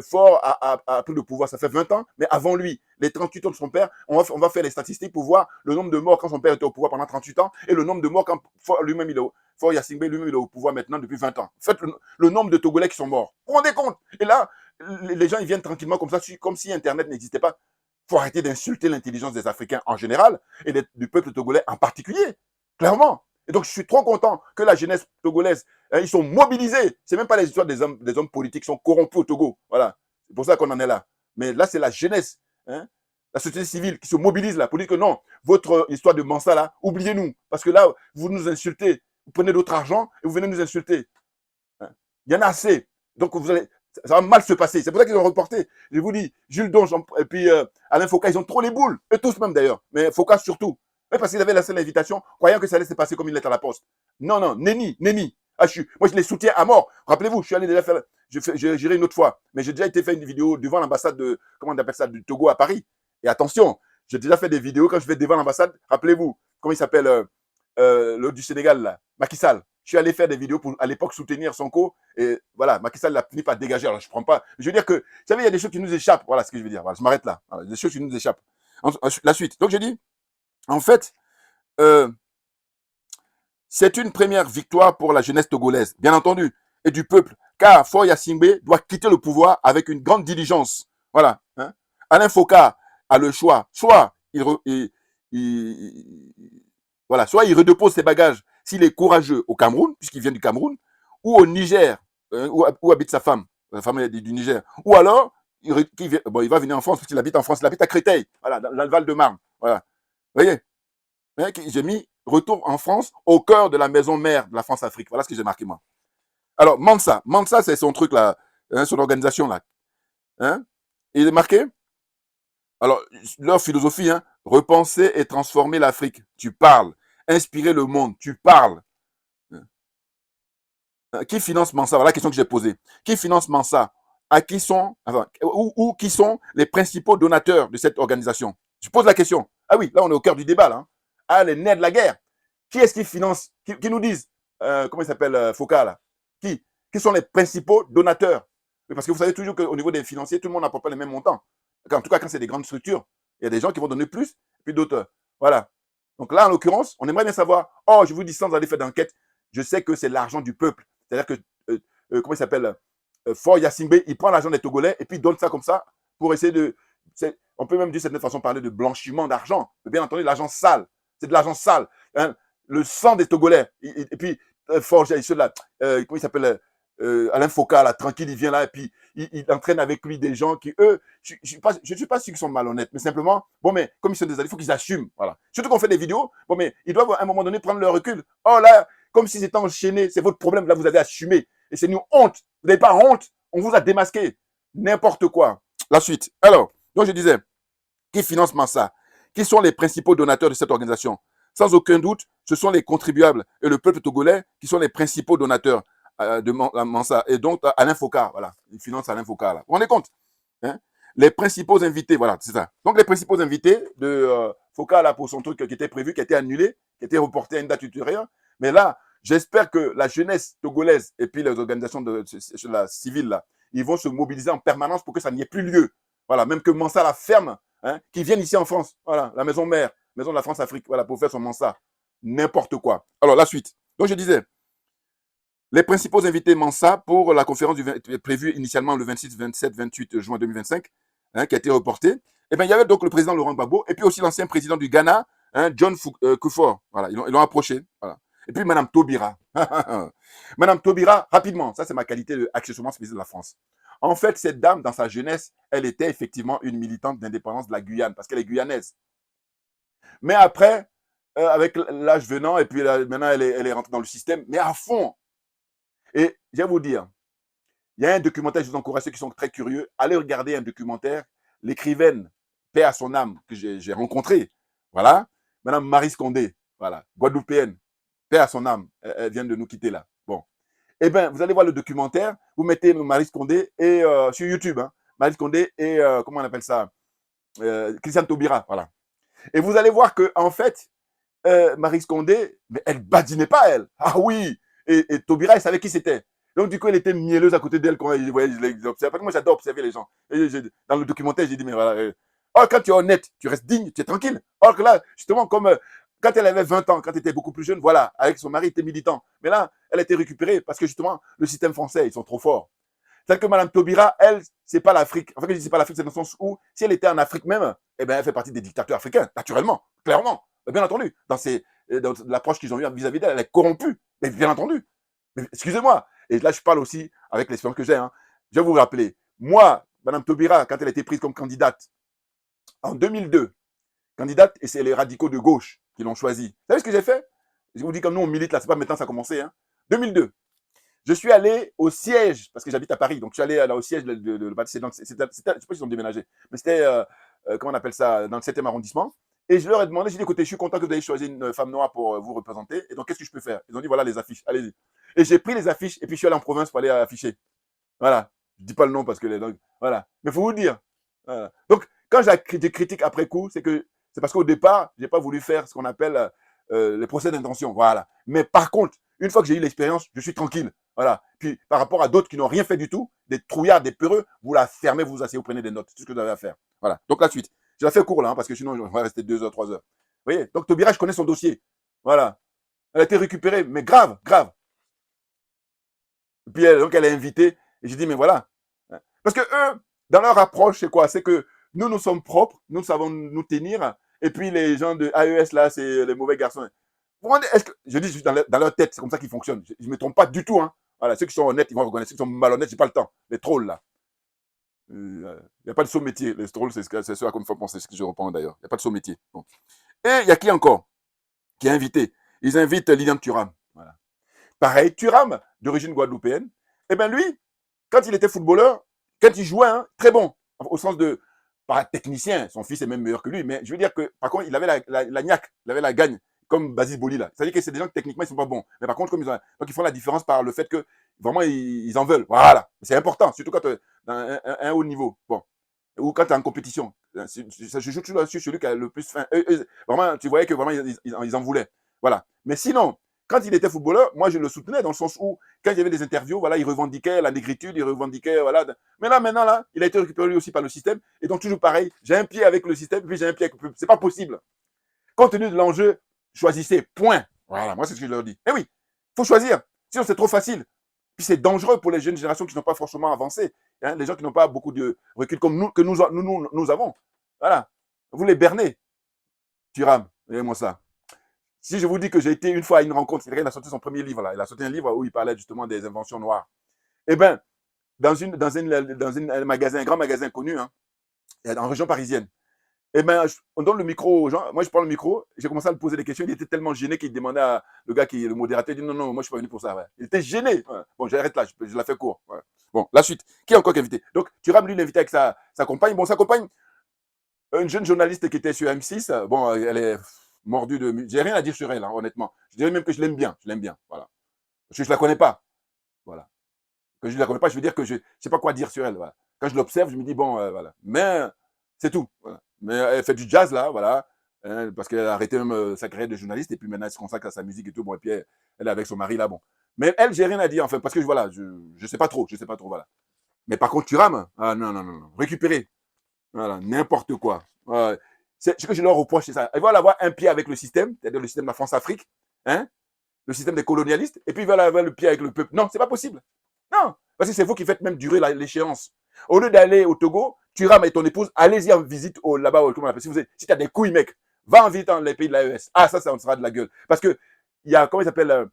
Faure a pris le pouvoir, ça fait 20 ans, mais avant lui, les 38 ans de son père, on va faire les statistiques pour voir le nombre de morts quand son père était au pouvoir pendant 38 ans et le nombre de morts quand Faure lui-même, Faure Gnassingbé lui-même, il est au pouvoir maintenant depuis 20 ans. Faites le nombre de Togolais qui sont morts. Vous vous rendez compte? Et là, les gens, ils viennent tranquillement comme ça, comme si Internet n'existait pas. Il faut arrêter d'insulter l'intelligence des Africains en général et du peuple togolais en particulier. Clairement. Et donc, je suis trop content que la jeunesse togolaise, ils sont mobilisés. Ce n'est même pas les histoires des hommes politiques qui sont corrompus au Togo. Voilà. C'est pour ça qu'on en est là. Mais là, c'est la jeunesse, hein, la société civile qui se mobilise là pour dire que non, votre histoire de Mansa là, oubliez-nous. Parce que là, vous nous insultez. Vous prenez d'autres argent et vous venez nous insulter. Hein. Il y en a assez. Donc, ça va mal se passer. C'est pour ça qu'ils ont reporté. Je vous dis, Jules Donge et puis Alain Foucault, ils ont trop les boules. Eux tous même d'ailleurs. Mais Foucault surtout. Mais parce qu'ils avaient lancé l'invitation, croyant que ça allait se passer comme une lettre à la poste. Non, non, nenni. Ah, moi, je les soutiens à mort. Rappelez-vous, je suis allé déjà faire, j'irai une autre fois. Mais j'ai déjà été faire une vidéo devant l'ambassade comment on appelle ça, du Togo à Paris. Et attention, j'ai déjà fait des vidéos quand je vais devant l'ambassade. Rappelez-vous, comment il s'appelle, l'autre du Sénégal, là, Macky Sall. Je suis allé faire des vidéos pour, à l'époque, soutenir Sonko. Et voilà, Macky Sall l'a fini par dégager. Alors, je prends pas. Je veux dire que, vous savez, il y a des choses qui nous échappent. Voilà ce que je veux dire. Voilà, je m'arrête là. Voilà, des choses qui nous échappent. La suite. Donc, j'ai dit, en fait, c'est une première victoire pour la jeunesse togolaise, bien entendu, et du peuple, car Faure Gnassingbé doit quitter le pouvoir avec une grande diligence. Voilà. Hein. Alain Foucault a le choix. Soit voilà, soit il redépose ses bagages s'il est courageux au Cameroun, puisqu'il vient du Cameroun, ou au Niger, où habite sa femme. La femme est du Niger. Ou alors, il va venir en France, parce qu'il habite en France. Il habite à Créteil, voilà, dans le Val-de-Marne. Voilà. Vous voyez? J'ai mis retour en France au cœur de la maison mère de la France-Afrique. Voilà ce que j'ai marqué moi. Alors, Mansa, c'est son truc là, hein, son organisation là. Hein? Il est marqué. Alors, leur philosophie, hein, repenser et transformer l'Afrique. Tu parles. Inspirer le monde. Tu parles. Qui finance Mansa? Voilà la question que j'ai posée. Qui finance Mansa? À qui sont, enfin, ou qui sont les principaux donateurs de cette organisation? Je pose la question. Ah oui, là on est au cœur du débat là. Hein. Ah, les nerfs de la guerre. Qui est-ce qui finance? Qui nous disent comment il s'appelle Foucault là? Qui sont les principaux donateurs? Parce que vous savez toujours qu'au niveau des financiers, tout le monde n'apporte pas les mêmes montants. En tout cas, quand c'est des grandes structures, il y a des gens qui vont donner plus, puis d'autres. Voilà. Donc là, en l'occurrence, on aimerait bien savoir. Oh, je vous dis sans aller faire d'enquête, je sais que c'est l'argent du peuple. C'est-à-dire que, comment il s'appelle Faure Gnassingbé, il prend l'argent des Togolais et puis il donne ça comme ça pour essayer de. On peut même d'une certaine façon parler de blanchiment d'argent. Bien entendu, l'argent sale. C'est de l'argent sale. Hein. Le sang des Togolais. Et puis, Faure, là, comment il s'appelle Alain Foucault, là, tranquille, il vient là et puis il entraîne avec lui des gens qui, eux, je ne suis pas sûr qu'ils sont malhonnêtes, mais simplement, bon, mais comme ils sont des alliés, il faut qu'ils assument. Voilà. Surtout qu'on fait des vidéos, bon, mais ils doivent à un moment donné prendre leur recul. Oh là, comme s'ils étaient enchaînés, c'est votre problème, là, vous avez assumé. Et c'est une honte. Vous n'avez pas honte. On vous a démasqué. N'importe quoi. La suite. Alors, donc je disais, qui finance Mansa? Qui sont les principaux donateurs de cette organisation? Sans aucun doute, ce sont les contribuables et le peuple togolais qui sont les principaux donateurs de Mansa. Et donc, Alain Foucault, voilà. Il finance Alain Foucault, là. Vous vous rendez compte? Hein? Les principaux invités, voilà, c'est ça. Donc, les principaux invités de Foucault, là, pour son truc qui était prévu, qui a été annulé, qui a été reporté à une date ultérieure. Mais là, j'espère que la jeunesse togolaise et puis les organisations de la civile, là, ils vont se mobiliser en permanence pour que ça n'y ait plus lieu. Voilà, même que Mansa la ferme, hein, qu'ils viennent ici en France. Voilà, la maison mère, maison de la France-Afrique, voilà, pour faire son Mansa. N'importe quoi. Alors, la suite. Donc, je disais, les principaux invités Mansa pour la conférence prévue initialement le 26, 27, 28 juin 2025, hein, qui a été reportée. Eh bien, il y avait donc le président Laurent Gbagbo et puis aussi l'ancien président du Ghana, hein, John Kufuor. Voilà, ils l'ont approché. Voilà. Et puis, Mme Taubira. Mme Taubira, rapidement, ça c'est ma qualité d'accessoirement spécial de la France. En fait, cette dame, dans sa jeunesse, elle était effectivement une militante d'indépendance de la Guyane, parce qu'elle est guyanaise. Mais après, avec l'âge venant, et puis là, maintenant elle est rentrée dans le système, mais à fond. Et je vais vous dire, il y a un documentaire, je vous encourage ceux qui sont très curieux, allez regarder un documentaire, l'écrivaine, paix à son âme, que j'ai rencontrée, voilà, Madame Maryse Condé, voilà, Guadeloupéenne, paix à son âme, elle vient de nous quitter là. Bon, eh bien, vous allez voir le documentaire, vous mettez Maryse Condé et sur YouTube, hein, Maryse Condé et comment on appelle ça, Christiane Taubira, voilà. Et vous allez voir que en fait, Maryse Condé, mais elle badinait pas elle. Ah oui, et Taubira, elle savait qui c'était. Donc du coup, elle était mielleuse à côté d'elle quand elle voyait, je l'observais. Moi, j'adore observer les gens. Et dans le documentaire, j'ai dit mais voilà. Oh, quand tu es honnête, tu restes digne, tu es tranquille. Or que là, justement, comme quand elle avait 20 ans, quand elle était beaucoup plus jeune, voilà, avec son mari, il était militant. Mais là, elle a été récupérée parce que justement, le système français, ils sont trop forts. C'est-à-dire que Mme Taubira, elle, c'est pas l'Afrique. Enfin, quand je dis c'est pas l'Afrique, c'est dans le sens où, si elle était en Afrique même, eh ben, elle fait partie des dictateurs africains, naturellement, clairement, bien entendu. Dans l'approche qu'ils ont eue vis-à-vis d'elle, elle est corrompue, mais bien entendu. Mais excusez-moi. Et là, je parle aussi avec l'expérience que j'ai. Hein. Je vais vous rappeler, moi, Mme Taubira, quand elle a été prise comme candidate en 2002, candidate, et c'est les radicaux de gauche qui l'ont choisie. Vous savez ce que j'ai fait? Je vous dis, comme nous, on milite là, c'est pas maintenant que ça a commencé. Hein. 2002. Je suis allé au siège, parce que j'habite à Paris, donc je suis allé au siège je sais pas s'ils ont déménagé, mais c'était, comment on appelle ça, dans le 7e arrondissement. Et je leur ai demandé, j'ai dit, écoutez, je suis content que vous ayez choisi une femme noire pour vous représenter, et donc qu'est-ce que je peux faire? Ils ont dit, voilà les affiches, allez-y. Et j'ai pris les affiches, et puis je suis allé en province pour aller afficher. Voilà. Je ne dis pas le nom parce que voilà. Mais il faut vous dire. Voilà. Donc, quand j'ai critique après coup, c'est parce qu'au départ, je n'ai pas voulu faire ce qu'on appelle les procès d'intention. Voilà. Mais par contre, une fois que j'ai eu l'expérience, je suis tranquille. Voilà. Puis, par rapport à d'autres qui n'ont rien fait du tout, des trouillards, des peureux, vous la fermez, vous vous asseyez, vous prenez des notes. C'est tout ce que vous avez à faire. Voilà. Donc, la suite. Je la fais court là, hein, parce que sinon, je vais rester 2 heures, 3 heures. Vous voyez? Donc, Taubira, je connais son dossier. Voilà. Elle a été récupérée, mais grave, grave. Et puis, donc, elle est invitée. Et j'ai dit, mais voilà. Parce que eux, dans leur approche, c'est quoi? C'est que nous sommes propres, nous savons nous tenir. Et puis, les gens de AES, là, c'est les mauvais garçons. Est-ce que, je dis dans leur tête, c'est comme ça qu'ils fonctionnent. Je ne me trompe pas du tout. Hein. Voilà, ceux qui sont honnêtes, ils vont reconnaître. Ceux qui sont malhonnêtes, je n'ai pas le temps. Les trolls, là. Il n'y a pas de saut métier. Les trolls, c'est ce à quoi il faut penser, ce que je reprends d'ailleurs. Il n'y a pas de saut métier. Bon. Et il y a qui encore qui est invité? Ils invitent Lilian Thuram. Voilà. Pareil, Thuram, d'origine guadeloupéenne. Eh bien, lui, quand il était footballeur, quand il jouait, hein, très bon, au sens de, pas technicien, son fils est même meilleur que lui, mais je veux dire que, par contre, il avait la niaque, il avait la gagne, comme Basis Boli, là. C'est-à-dire que c'est des gens qui, techniquement, ils sont pas bons. Mais par contre, donc ils font la différence par le fait que, vraiment, ils en veulent. Voilà. C'est important, surtout quand tu es dans un haut niveau. Bon. Ou quand tu es en compétition. Je joue toujours là-dessus, celui qui a le plus faim. Vraiment, tu voyais que vraiment, ils en voulaient. Voilà. Mais sinon, quand il était footballeur, moi, je le soutenais dans le sens où, quand il y avait des interviews, voilà, il revendiquait la négritude, il revendiquait, voilà. Mais là, maintenant, là, il a été récupéré lui aussi par le système. Et donc, toujours pareil, j'ai un pied avec le système, puis j'ai un pied avec le peuple. C'est pas possible. Compte tenu de l'enjeu, choisissez. Point. Voilà, moi, c'est ce que je leur dis. Eh oui, il faut choisir. Sinon, c'est trop facile. Puis c'est dangereux pour les jeunes générations qui n'ont pas forcément avancé. Hein, les gens qui n'ont pas beaucoup de recul comme nous, que nous avons. Voilà. Vous les bernez. Thuram, regardez-moi ça. Si je vous dis que j'ai été une fois à une rencontre, c'est-à-dire qu'il a sorti son premier livre, là. Il a sorti un livre où il parlait justement des inventions noires. Eh bien, dans un magasin, un grand magasin connu, hein, en région parisienne, eh bien, on donne le micro aux gens. Moi, je prends le micro, j'ai commencé à lui poser des questions. Il était tellement gêné qu'il demandait à le gars qui est le modérateur, il dit non, non, moi, je ne suis pas venu pour ça. Ouais. Il était gêné. Ouais. Bon, j'arrête là, je la fais court. Ouais. Bon, la suite. Qui est encore invité? Donc, Thuram, lui, l'invité avec sa compagne. Bon, sa compagne, une jeune journaliste qui était sur M6, bon, elle est mordue de. J'ai rien à dire sur elle, hein, honnêtement. Je dirais même que je l'aime bien. Je l'aime bien. Voilà. Parce que je ne la connais pas. Voilà. Que je ne la connais pas, je veux dire que je ne sais pas quoi dire sur elle. Voilà. Quand je l'observe, je me dis, bon, voilà. Mais c'est tout. Voilà. Mais elle fait du jazz, là, voilà. Hein, parce qu'elle a arrêté même sa carrière de journaliste et puis maintenant elle se consacre à sa musique et tout. Bon, et puis elle est avec son mari, là, bon. Mais elle, j'ai rien à dire, enfin, parce que voilà, je ne sais pas trop, voilà. Mais par contre, tu rames. Ah non, non, non, non. Récupérer. Voilà, n'importe quoi. Voilà. Ce que je leur reproche, c'est ça. Ils veulent avoir un pied avec le système, c'est-à-dire le système de la France-Afrique, hein, le système des colonialistes, et puis ils veulent avoir le pied avec le peuple. Non, c'est pas possible. Non, parce que c'est vous qui faites même durer l'échéance. Au lieu d'aller au Togo, tu rames et ton épouse, allez-y en visite là-bas, comment on appelle. Si tu as des couilles, mec, va en visite dans les pays de l'AES. Ah, ça sera de la gueule. Parce que, il y a, comment il s'appelle,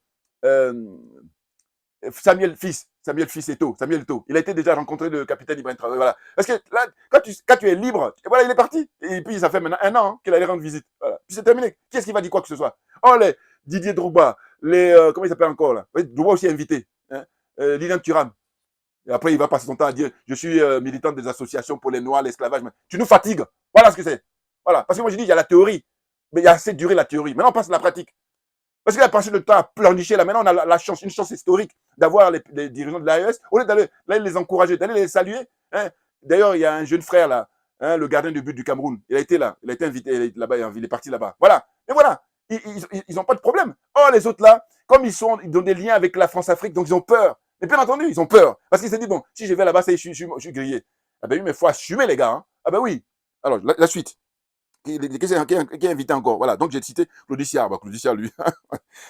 Samuel Eto'o. Il a été déjà rencontré le capitaine Ibrahim Traoré. Voilà. Parce que là, quand tu es libre, voilà, il est parti. Et puis, ça fait maintenant 1 an hein, qu'il allait rendre visite. Voilà. Puis c'est terminé. Qui est-ce qui va dire quoi que ce soit? Oh, les Didier Drogba, comment il s'appelle encore là? Drogba aussi invité. Hein. Lilian Thuram. Et après, il va passer son temps à dire, je suis militant des associations pour les Noirs, l'esclavage. Tu nous fatigues. Voilà ce que c'est. Voilà. Parce que moi, je dis, il y a la théorie, mais il y a assez duré la théorie. Maintenant, on passe à la pratique. Parce qu'il a passé le temps à pleurnicher. Là, maintenant, on a la chance, une chance historique d'avoir les dirigeants de l'AES. Au lieu d'aller les encourager, d'aller les saluer. Hein. D'ailleurs, il y a un jeune frère là, hein, le gardien de but du Cameroun. Il a été là. Il a été invité là-bas. Il est parti là-bas. Voilà. Et voilà. Ils n'ont pas de problème. Oh, les autres là, comme ils ont des liens avec la France-Afrique, donc ils ont peur. Mais bien entendu, ils ont peur. Parce qu'ils se disent, bon, si je vais là-bas, je suis grillé. Ah ben oui, mais il faut assumer, les gars. Hein. Ah ben oui. Alors, la suite. Qui est invité encore. Voilà, donc j'ai cité Claude Siard. Bah, Claude Siard, lui,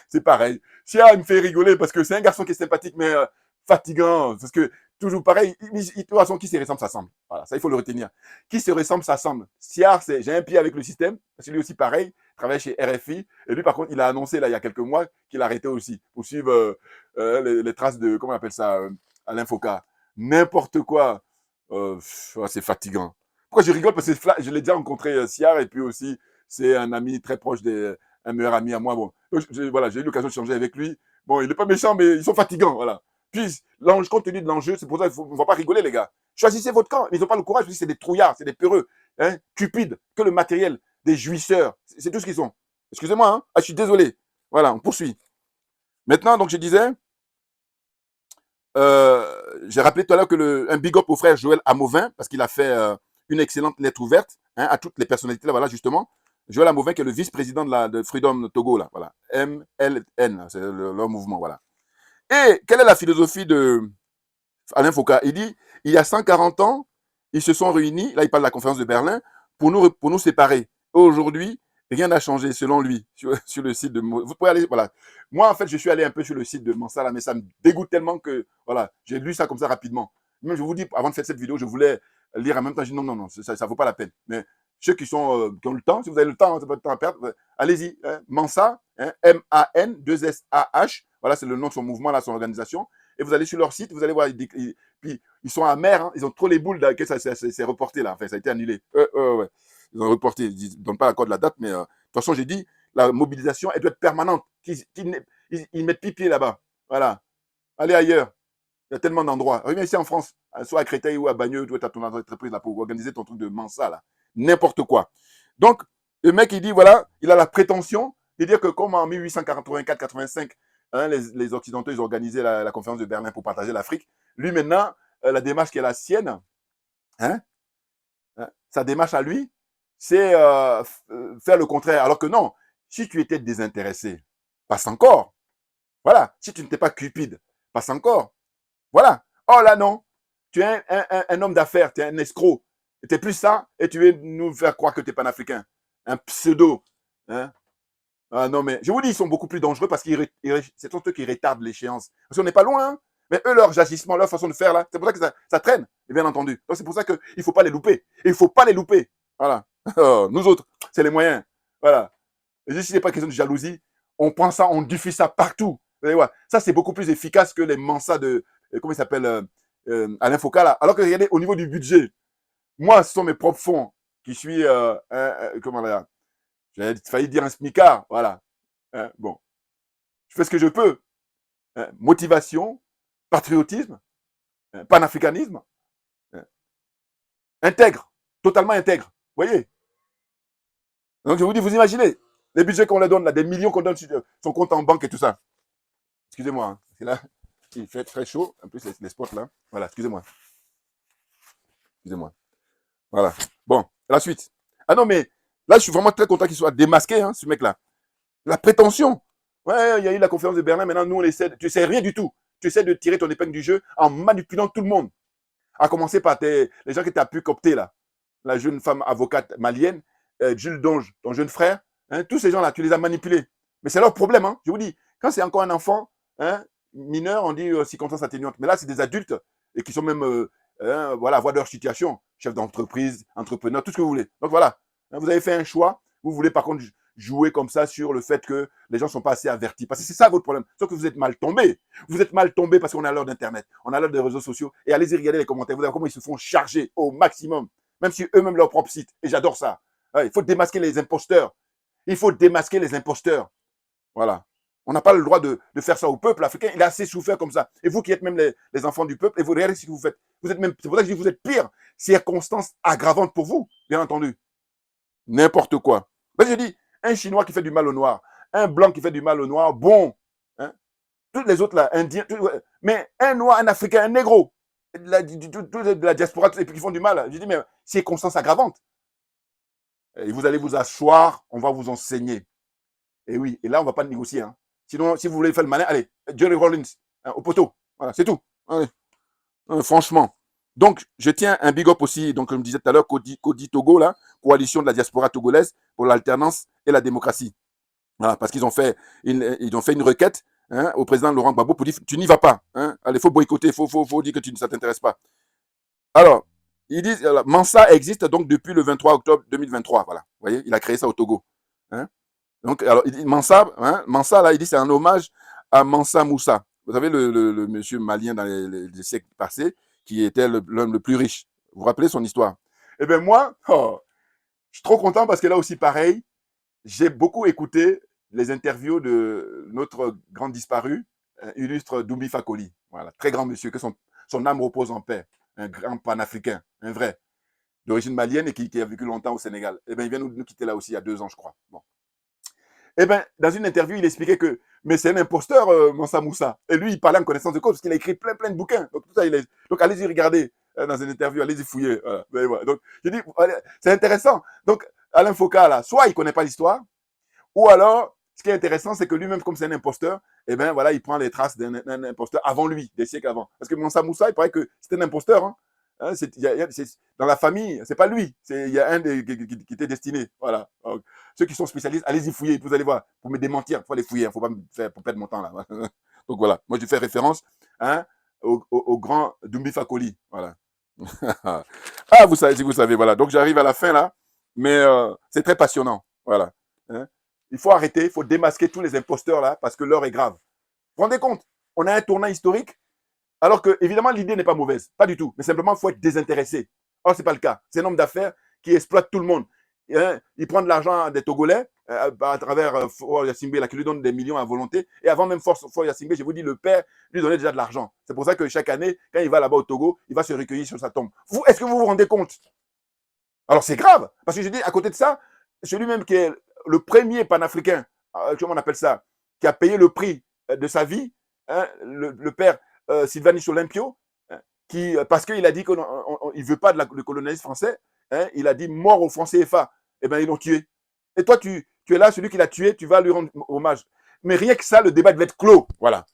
c'est pareil. Siard, il me fait rigoler parce que c'est un garçon qui est sympathique, mais fatigant. Parce que, toujours pareil, de toute façon, qui se ressemble, s'assemble. Voilà, ça, il faut le retenir. Qui se ressemble, s'assemble. Siard, j'ai un pied avec le système, parce que lui aussi, pareil, travaille chez RFI. Et lui, par contre, il a annoncé, là, il y a quelques mois, qu'il arrêtait aussi pour suivre les traces de, comment on appelle ça, Alain Foucault. N'importe quoi. C'est fatigant. Pourquoi je rigole? Parce que je l'ai déjà rencontré Siard, et puis aussi, c'est un ami très proche, un meilleur ami à moi. Bon, voilà, j'ai eu l'occasion de changer avec lui. Bon, il n'est pas méchant, mais ils sont fatigants, voilà. Puis, compte tenu de l'enjeu, c'est pour ça qu'il ne faut pas rigoler, les gars. Choisissez votre camp, mais ils n'ont pas le courage, c'est des trouillards, c'est des peureux, hein, cupides, que le matériel, des jouisseurs, c'est tout ce qu'ils sont. Excusez-moi, hein, je suis désolé. Voilà, on poursuit. Maintenant, donc, je disais, j'ai rappelé tout à l'heure que un big up au frère Joël Amovin, parce qu'il a fait une excellente lettre ouverte hein, à toutes les personnalités, là, voilà, justement. Joël Amovin, qui est le vice-président de Freedom Togo, là, voilà. MLN, c'est leur mouvement, voilà. Et quelle est la philosophie de Alain Foucault? Il dit, il y a 140 ans, ils se sont réunis, là il parle de la conférence de Berlin, pour nous séparer. Aujourd'hui, rien n'a changé selon lui sur le site de... Vous pouvez aller, voilà. Moi, en fait, je suis allé un peu sur le site de Mansala, mais ça me dégoûte tellement que, voilà, j'ai lu ça comme ça rapidement. Même je vous dis, avant de faire cette vidéo, je voulais lire en même temps. Je dis non, ça ne vaut pas la peine. Mais ceux qui ont le temps, si vous avez le temps, c'est pas de temps à perdre, allez-y. Hein, Mansa, hein, M-A-N-2-S-A-H, voilà, c'est le nom de son mouvement, là, son organisation. Et vous allez sur leur site, vous allez voir, puis ils sont amers, hein, ils ont trop les boules que ça s'est reporté là, enfin, ça a été annulé. Ouais. Ils ont reporté, ils ne donnent pas l'accord de la date, mais de toute façon, j'ai dit, la mobilisation, elle doit être permanente. Ils mettent pied là-bas. Voilà. Allez ailleurs. Il y a tellement d'endroits. Reviens ici en France, soit à Créteil ou à Bagneux, tu as ton entreprise là pour organiser ton truc de Mansa là. N'importe quoi. Donc, le mec, il dit, voilà, il a la prétention de dire que comme en 1884-85, hein, les Occidentaux, ils ont organisé la conférence de Berlin pour partager l'Afrique. Lui, maintenant, la démarche qui est la sienne, hein, sa démarche à lui, c'est faire le contraire. Alors que non, si tu étais désintéressé, passe encore. Voilà. Si tu n'étais pas cupide, passe encore. Voilà. Oh là non, tu es un homme d'affaires, tu es un escroc. Tu n'es plus ça et tu veux nous faire croire que tu es panafricain. Un pseudo. Hein? Ah non, mais je vous dis, ils sont beaucoup plus dangereux parce que c'est eux qui retardent l'échéance. Parce qu'on n'est pas loin, hein? Mais eux, leur agissement, leur façon de faire, là, c'est pour ça que ça traîne, bien entendu. Donc c'est pour ça qu'il ne faut pas les louper. Il ne faut pas les louper. Voilà. Oh, nous autres, c'est les moyens. Voilà. Et si ce n'est pas question de jalousie, on prend ça, on diffuse ça partout. Vous allez voir. Ça, c'est beaucoup plus efficace que les mansas de, comment il s'appelle, Alain Foucault, là. Alors que regardez, au niveau du budget, moi, ce sont mes propres fonds qui suis, comment dire, j'ai failli dire un smicard, voilà. Hein, bon, je fais ce que je peux. Hein, motivation, patriotisme, panafricanisme, hein, intègre, totalement intègre. Vous voyez? Donc je vous dis, vous imaginez les budgets qu'on leur donne, là, des millions qu'on donne sur son compte en banque et tout ça. Excusez-moi, hein, c'est là, il fait très chaud. En plus, les spots là. Voilà, excusez-moi. Excusez-moi. Voilà. Bon, la suite. Ah non, mais là, je suis vraiment très content qu'il soit démasqué, hein, ce mec-là. La prétention. Ouais, il y a eu la conférence de Berlin, maintenant, nous, on essaie. Tu sais rien du tout. Tu essaies de tirer ton épingle du jeu en manipulant tout le monde. À commencer par les gens que tu as pu copter, là. La jeune femme avocate malienne, Jules Donge, ton jeune frère. Hein, tous ces gens-là, tu les as manipulés. Mais c'est leur problème, hein. Je vous dis, quand c'est encore un enfant, hein, mineur, on dit circonstance atténuante. Mais là, c'est des adultes et qui sont même, voilà, voient leur situation. Chef d'entreprise, entrepreneur, tout ce que vous voulez. Donc voilà, hein, vous avez fait un choix. Vous voulez par contre jouer comme ça sur le fait que les gens ne sont pas assez avertis. Parce que c'est ça votre problème. Sauf que vous êtes mal tombé. Vous êtes mal tombé parce qu'on a l'heure d'Internet. On a l'heure des réseaux sociaux. Et allez-y regarder les commentaires. Vous savez comment ils se font charger au maximum. Même si eux-mêmes leur propre site. Et j'adore ça. Ouais, il faut démasquer les imposteurs. Il faut démasquer les imposteurs. Voilà. On n'a pas le droit de faire ça au peuple africain. Il a assez souffert comme ça. Et vous qui êtes même les enfants du peuple, et vous regardez ce que vous faites. Vous êtes même, c'est pour ça que je dis que vous êtes pire. Circonstances aggravantes pour vous, bien entendu. N'importe quoi. Mais je dis, un Chinois qui fait du mal au noir, un Blanc qui fait du mal au noir, bon. Hein? Toutes les autres là, Indiens, mais un Noir, un Africain, un Négro, de la diaspora, et puis qui font du mal. Je dis, mais circonstances aggravantes. Et vous allez vous asseoir, on va vous enseigner. Et oui, et là, on ne va pas négocier. Hein. Sinon, si vous voulez faire le malin, allez, Jerry Rollins, hein, au poteau. Voilà, c'est tout. Allez. Franchement. Donc, je tiens un big up aussi, donc, comme je disais tout à l'heure, Cody Togo, là, coalition de la diaspora togolaise pour l'alternance et la démocratie. Voilà, parce qu'ils ont fait une requête hein, au président Laurent Gbagbo pour dire tu n'y vas pas. Hein. Allez, il faut boycotter, il faut dire que ça ne t'intéresse pas. Alors, ils disent, Mansa existe donc depuis le 23 octobre 2023. Voilà, vous voyez, il a créé ça au Togo. Hein. Donc, alors, il dit, Mansa, là, il dit c'est un hommage à Mansa Moussa. Vous savez, le monsieur malien dans les siècles passés, qui était l'homme le plus riche. Vous vous rappelez son histoire? Eh bien, moi, je suis trop content parce que là aussi, pareil, j'ai beaucoup écouté les interviews de notre grand disparu, illustre Doumbia Fakoli. Voilà, très grand monsieur, que son âme repose en paix. Un grand panafricain, un vrai, d'origine malienne et qui a vécu longtemps au Sénégal. Eh bien, il vient nous quitter là aussi il y a 2 ans, je crois. Bon. Eh bien, dans une interview, il expliquait que, mais c'est un imposteur, Mansa Moussa. Et lui, il parlait en connaissance de cause, parce qu'il a écrit plein de bouquins. Donc, tout ça, donc allez-y regarder dans une interview, allez-y fouiller. Voilà. Donc, je dis, c'est intéressant. Donc, Alain Foucault, là, soit il ne connaît pas l'histoire, ou alors, ce qui est intéressant, c'est que lui-même, comme c'est un imposteur, eh ben voilà, il prend les traces d'un imposteur avant lui, des siècles avant. Parce que Mansa Moussa, il paraît que c'est un imposteur. Hein. Hein, dans la famille, c'est pas lui. Il y a un qui était destiné. Voilà. Donc, ceux qui sont spécialistes, allez-y fouiller. Vous allez voir. Pour me démentir, il faut aller fouiller. Il ne faut pas me faire pour perdre mon temps là. Donc voilà. Moi, je fais référence hein, au grand Doumbia Fakoli. Voilà. Ah, vous savez, voilà. Donc j'arrive à la fin là, mais c'est très passionnant. Voilà. Hein. Il faut arrêter, il faut démasquer tous les imposteurs là, parce que l'heure est grave. Vous vous rendez compte? On a un tournant historique, alors que, évidemment, l'idée n'est pas mauvaise. Pas du tout. Mais simplement, il faut être désintéressé. Or, ce n'est pas le cas. C'est un homme d'affaires qui exploite tout le monde. Hein, il prend de l'argent des Togolais à travers Faure Gnassingbé, là, qui lui donne des millions à volonté. Et avant même Faure Gnassingbé, je vous dis, le père lui donnait déjà de l'argent. C'est pour ça que chaque année, quand il va là-bas au Togo, il va se recueillir sur sa tombe. Est-ce que vous vous rendez compte? Alors, c'est grave. Parce que je dis, à côté de ça, celui-même qui est le premier panafricain, comment on appelle ça, qui a payé le prix de sa vie, hein, le père Sylvanus Olympio, hein, parce qu'il a dit qu'il ne veut pas de colonialisme français, hein, il a dit mort aux Français CFA. Eh bien, ils l'ont tué. Et toi, tu es là, celui qui l'a tué, tu vas lui rendre hommage. Mais rien que ça, le débat devait être clos. Voilà.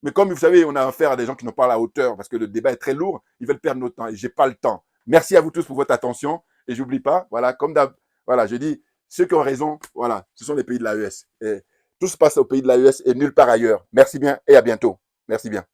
Mais comme vous savez, on a affaire à des gens qui n'ont pas la hauteur parce que le débat est très lourd, ils veulent perdre notre temps et je n'ai pas le temps. Merci à vous tous pour votre attention. Et j'oublie pas, voilà, comme d'hab, voilà, je dis, ceux qui ont raison, voilà, ce sont les pays de l'AES. Et tout se passe au pays de l'AES et nulle part ailleurs. Merci bien et à bientôt. Merci bien.